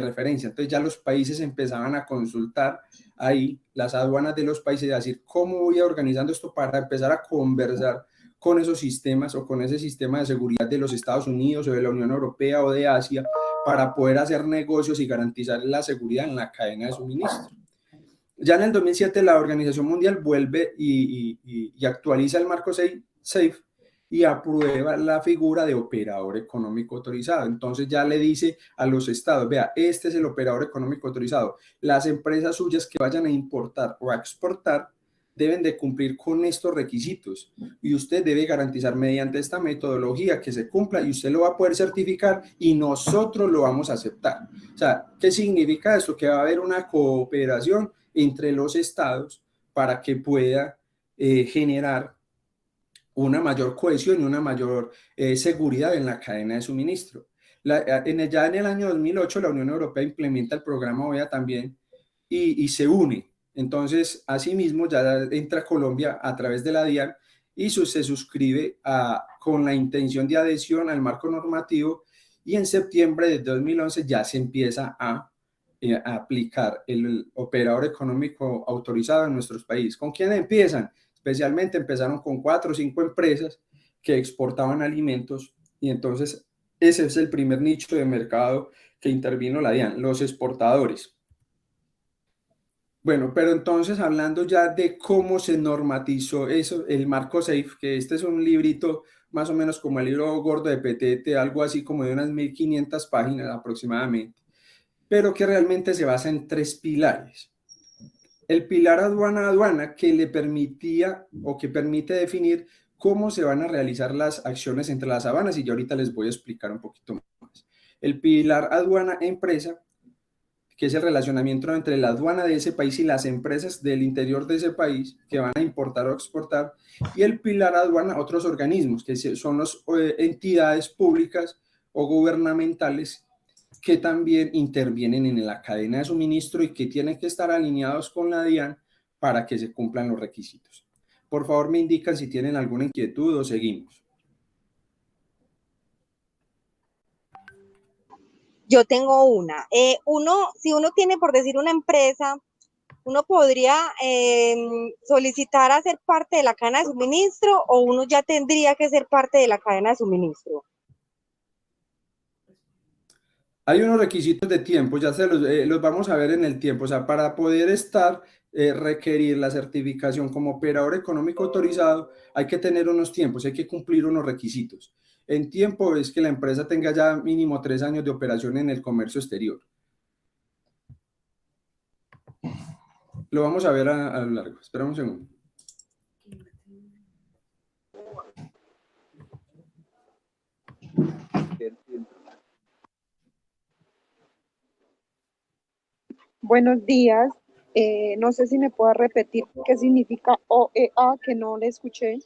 referencia. Entonces ya los países empezaban a consultar ahí las aduanas de los países y a decir cómo voy a organizando esto para empezar a conversar con esos sistemas o con ese sistema de seguridad de los Estados Unidos o de la Unión Europea o de Asia para poder hacer negocios y garantizar la seguridad en la cadena de suministro. Ya en el 2007 la Organización Mundial vuelve y actualiza el marco SAFE y aprueba la figura de operador económico autorizado. Entonces ya le dice a los estados, vea, este es el operador económico autorizado. Las empresas suyas que vayan a importar o a exportar deben de cumplir con estos requisitos y usted debe garantizar mediante esta metodología que se cumpla y usted lo va a poder certificar y nosotros lo vamos a aceptar. O sea, ¿qué significa esto? Que va a haber una cooperación entre los estados para que pueda generar una mayor cohesión y una mayor seguridad en la cadena de suministro. Ya en el año 2008 la Unión Europea implementa el programa OEA también y se une. Entonces, asimismo, ya entra Colombia a través de la DIAN y se suscribe con la intención de adhesión al marco normativo y en septiembre de 2011 ya se empieza a aplicar el operador económico autorizado en nuestros países. ¿Con quién empiezan? Especialmente empezaron con 4 o 5 empresas que exportaban alimentos y entonces ese es el primer nicho de mercado que intervino la DIAN, los exportadores. Bueno, pero entonces hablando ya de cómo se normatizó eso, el marco SAFE, que este es un librito más o menos como el libro gordo de Petete, algo así como de unas 1500 páginas aproximadamente, pero que realmente se basa en 3 pilares. El pilar aduana que le permitía o que permite definir cómo se van a realizar las acciones entre las aduanas y yo ahorita les voy a explicar un poquito más. El pilar aduana-empresa, que es el relacionamiento entre la aduana de ese país y las empresas del interior de ese país que van a importar o exportar, y el pilar aduana, otros organismos, que son las entidades públicas o gubernamentales que también intervienen en la cadena de suministro y que tienen que estar alineados con la DIAN para que se cumplan los requisitos. Por favor, me indican si tienen alguna inquietud o seguimos. Yo tengo una. Si uno tiene, por decir, una empresa, uno podría solicitar a ser parte de la cadena de suministro o uno ya tendría que ser parte de la cadena de suministro. Hay unos requisitos de tiempo, ya los vamos a ver en el tiempo. O sea, para poder requerir la certificación como operador económico autorizado, hay que tener unos tiempos, hay que cumplir unos requisitos. En tiempo es que la empresa tenga ya mínimo 3 años de operación en el comercio exterior. Lo vamos a ver a lo largo. Espera un segundo. Buenos días. No sé si me puede repetir qué significa OEA, que no le escuché.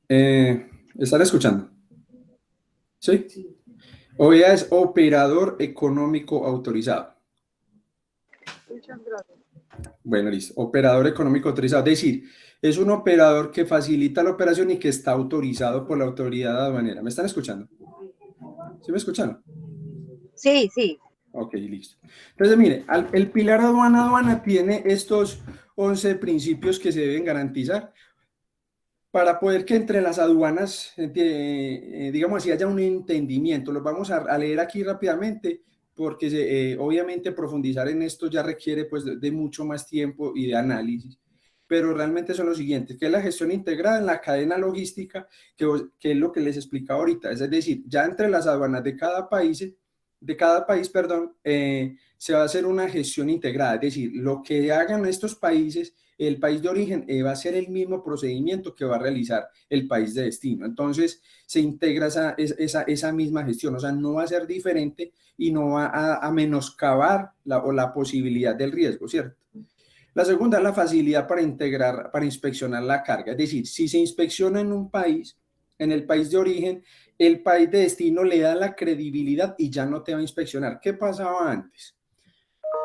¿Están escuchando? ¿Sí? Sí. OEA es operador económico autorizado. Muchas gracias. Bueno, listo. Operador económico autorizado. Es decir, es un operador que facilita la operación y que está autorizado por la autoridad aduanera. ¿Me están escuchando? ¿Sí me escuchan? Sí, sí. Ok, listo. Entonces, mire, el pilar aduana tiene estos 11 principios que se deben garantizar para poder que entre las aduanas, digamos así, haya un entendimiento. Los vamos a leer aquí rápidamente porque obviamente profundizar en esto ya requiere pues de mucho más tiempo y de análisis, pero realmente son los siguientes, que es la gestión integrada en la cadena logística, que es lo que les explicaba ahorita, es decir, ya entre las aduanas de cada país, se va a hacer una gestión integrada, es decir, lo que hagan estos países, el país de origen va a ser el mismo procedimiento que va a realizar el país de destino. Entonces, se integra esa misma gestión, o sea, no va a ser diferente y no va a menoscabar la posibilidad del riesgo, ¿cierto? La segunda es la facilidad para inspeccionar la carga, es decir, si se inspecciona en un país, en el país de origen, el país de destino le da la credibilidad y ya no te va a inspeccionar. ¿Qué pasaba antes?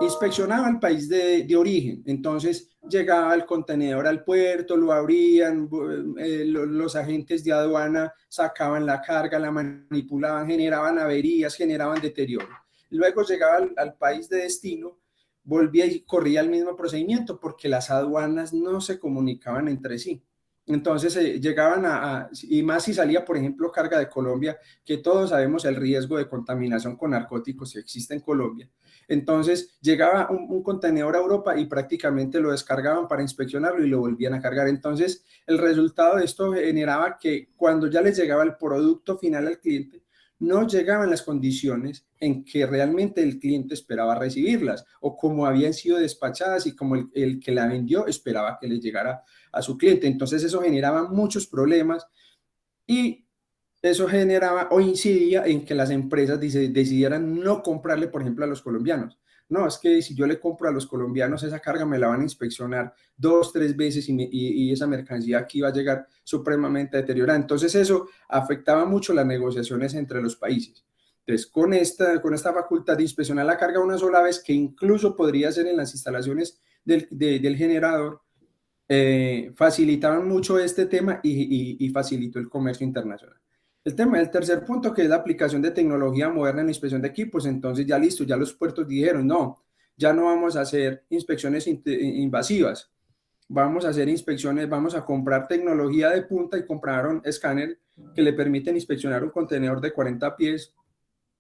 Inspeccionaba el país de origen, entonces llegaba el contenedor al puerto, lo abrían, los agentes de aduana sacaban la carga, la manipulaban, generaban averías, generaban deterioro. luego llegaba al país de destino, volvía y corría el mismo procedimiento porque las aduanas no se comunicaban entre sí. Entonces llegaban y más si salía, por ejemplo, carga de Colombia, que todos sabemos el riesgo de contaminación con narcóticos que existe en Colombia. Entonces llegaba un contenedor a Europa y prácticamente lo descargaban para inspeccionarlo y lo volvían a cargar. Entonces el resultado de esto generaba que cuando ya les llegaba el producto final al cliente, no llegaban las condiciones en que realmente el cliente esperaba recibirlas o como habían sido despachadas y como el que la vendió esperaba que le llegara a su cliente. Entonces eso generaba muchos problemas y eso generaba o incidía en que las empresas decidieran no comprarle, por ejemplo, a los colombianos. No, es que si yo le compro a los colombianos esa carga me la van a inspeccionar 2, 3 veces y esa mercancía aquí va a llegar supremamente deteriorada. Entonces eso afectaba mucho las negociaciones entre los países. Entonces con esta facultad de inspeccionar la carga una sola vez, que incluso podría ser en las instalaciones del generador, facilitaban mucho este tema y facilitó el comercio internacional. El tercer punto, que es la aplicación de tecnología moderna en la inspección de equipos. Entonces ya listo, ya los puertos dijeron, no, ya no vamos a hacer inspecciones invasivas, vamos a hacer inspecciones, vamos a comprar tecnología de punta y compraron escáner que le permiten inspeccionar un contenedor de 40 pies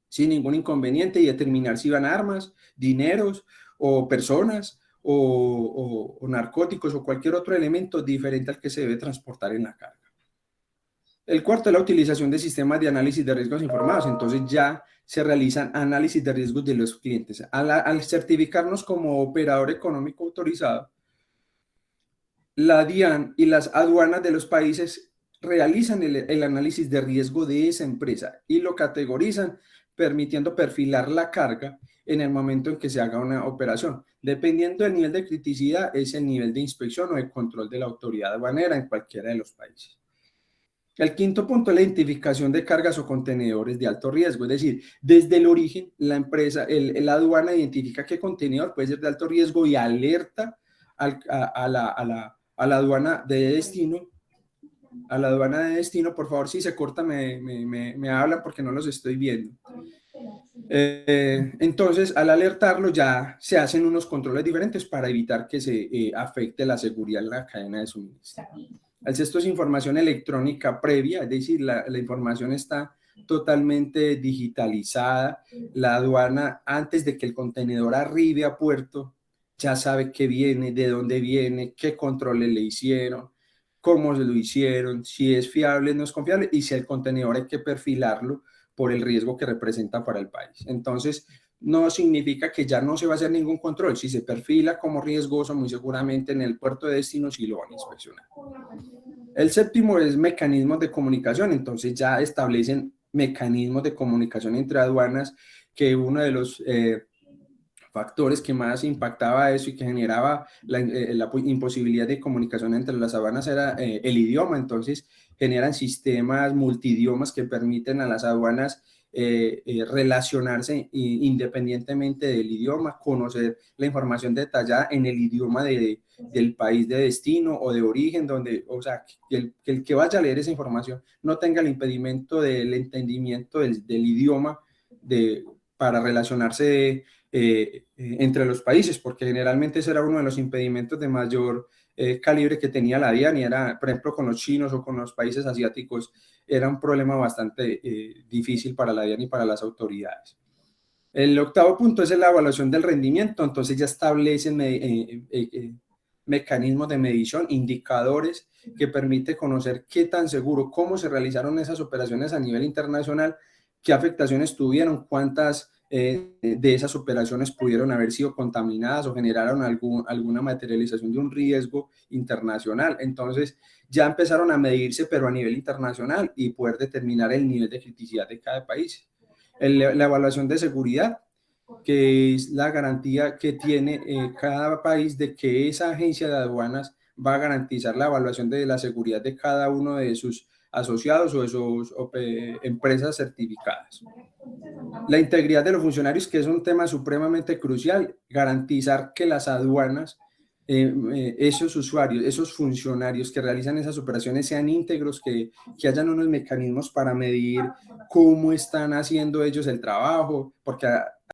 sin ningún inconveniente y determinar si van armas, dineros o personas o narcóticos o cualquier otro elemento diferente al que se debe transportar en la carga. El cuarto es la utilización de sistemas de análisis de riesgos informados. Entonces ya se realizan análisis de riesgos de los clientes. Al certificarnos como operador económico autorizado, la DIAN y las aduanas de los países realizan el análisis de riesgo de esa empresa y lo categorizan, permitiendo perfilar la carga en el momento en que se haga una operación. Dependiendo del nivel de criticidad, es el nivel de inspección o de control de la autoridad aduanera en cualquiera de los países. El quinto punto es la identificación de cargas o contenedores de alto riesgo, es decir, desde el origen, la empresa, la aduana identifica qué contenedor puede ser de alto riesgo y alerta a la aduana de destino. A la aduana de destino, por favor, si se corta, me hablan porque no los estoy viendo. Entonces, al alertarlo, ya se hacen unos controles diferentes para evitar que se afecte la seguridad en la cadena de suministro. El sexto es información electrónica previa, es decir, la información está totalmente digitalizada. La aduana, antes de que el contenedor arribe a puerto, ya sabe qué viene, de dónde viene, qué controles le hicieron, cómo se lo hicieron, si es fiable, no es confiable, y si el contenedor hay que perfilarlo por el riesgo que representa para el país. Entonces, no significa que ya no se va a hacer ningún control. Si se perfila como riesgoso, muy seguramente en el puerto de destino sí lo van a inspeccionar. El séptimo es mecanismos de comunicación. Entonces ya establecen mecanismos de comunicación entre aduanas, que uno de los factores que más impactaba eso y que generaba la imposibilidad de comunicación entre las aduanas era el idioma. Entonces generan sistemas multidiomas que permiten a las aduanas relacionarse independientemente del idioma, conocer la información detallada en el idioma del país de destino o de origen, donde, o sea, que el que vaya a leer esa información no tenga el impedimento del entendimiento del idioma para relacionarse entre los países, porque generalmente ese era uno de los impedimentos de mayor calibre que tenía la DIAN, y era, por ejemplo, con los chinos o con los países asiáticos, era un problema bastante difícil para la DIAN y para las autoridades. El octavo punto es la evaluación del rendimiento. Entonces ya establecen mecanismos de medición, indicadores que permiten conocer qué tan seguro, cómo se realizaron esas operaciones a nivel internacional, qué afectaciones tuvieron, cuántas de esas operaciones pudieron haber sido contaminadas o generaron alguna materialización de un riesgo internacional. Entonces ya empezaron a medirse, pero a nivel internacional, y poder determinar el nivel de criticidad de cada país. La evaluación de seguridad, que es la garantía que tiene cada país de que esa agencia de aduanas va a garantizar la evaluación de la seguridad de cada uno de sus asociados o de sus empresas certificadas. La integridad de los funcionarios, que es un tema supremamente crucial, garantizar que las aduanas, esos usuarios, esos funcionarios que realizan esas operaciones sean íntegros, que hayan unos mecanismos para medir cómo están haciendo ellos el trabajo, porque